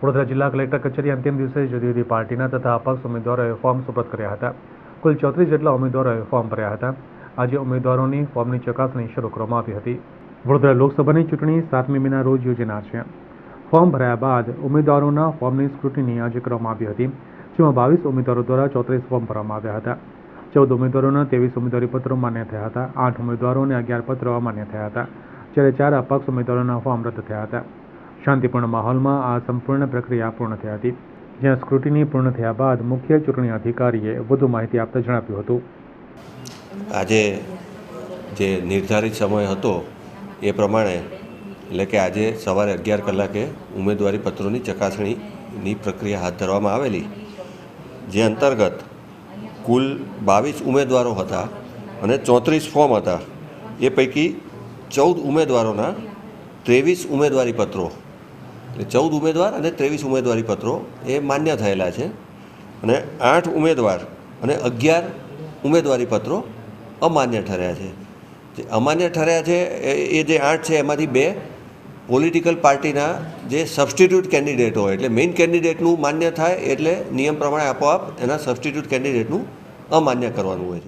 વડોદરા જિલ્લા કલેક્ટર કચેરી અંતિમ દિવસે જુદી જુદી પાર્ટીના તથા અપક્ષ ઉમેદવારોએ ફોર્મ સુપરત કર્યા હતા. કુલ 34 જેટલા ઉમેદવારોએ ફોર્મ ભર્યા હતા. આજે ઉમેદવારોની ફોર્મની ચકાસણી શરૂ કરવામાં આવી હતી. વડોદરા લોકસભાની ચૂંટણી 7મી મેના રોજ યોજાનાર છે. ફોર્મ ભર્યા બાદ ઉમેદવારોના ફોર્મની સ્ક્રુટિની આજે કરવામાં આવી હતી, જેમાં 22 ઉમેદવારો દ્વારા 34 ફોર્મ ભરવામાં આવ્યા હતા. 14 ઉમેદવારોના 23 ઉમેદવારી પત્રો માન્ય થયા હતા. 8 ઉમેદવારો અને 11 પત્રો અમાન્ય થયા હતા, જ્યારે 4 અપક્ષ ઉમેદવારોના ફોર્મ રદ થયા હતા. શાંતિપૂર્ણ માહોલમાં આ સંપૂર્ણ પ્રક્રિયા પૂર્ણ થઈ હતી, જ્યાં સ્ક્રુટિની પૂર્ણ થયા બાદ મુખ્ય ચૂંટણી અધિકારીએ વધુ માહિતી આપતા જણાવ્યું હતું. આજે જે નિર્ધારિત સમય હતો એ પ્રમાણે, એટલે કે આજે સવારે 11 કલાકે ઉમેદવારી પત્રોની ચકાસણીની પ્રક્રિયા હાથ ધરવામાં આવેલી, જે અંતર્ગત કુલ 22 ઉમેદવારો હતા અને 34 ફોર્મ હતા. એ પૈકી 14 ઉમેદવારોના 23 ઉમેદવારી પત્રો, એટલે 14 ઉમેદવાર અને 23 ઉમેદવારી પત્રો એ માન્ય થયેલા છે, અને 8 ઉમેદવાર અને 11 ઉમેદવારી પત્રો અમાન્ય ઠર્યા છે. જે અમાન્ય ઠર્યા છે એ જે 8 છે એમાંથી 2 પોલિટિકલ પાર્ટીના જે સબસ્ટિટ્યૂટ કેન્ડિડેટ હોય, એટલે મેઇન કેન્ડિડેટનું માન્ય થાય એટલે નિયમ પ્રમાણે આપોઆપ એના સબસ્ટિટ્યૂટ કેન્ડિડેટનું અમાન્ય કરવાનું હોય છે.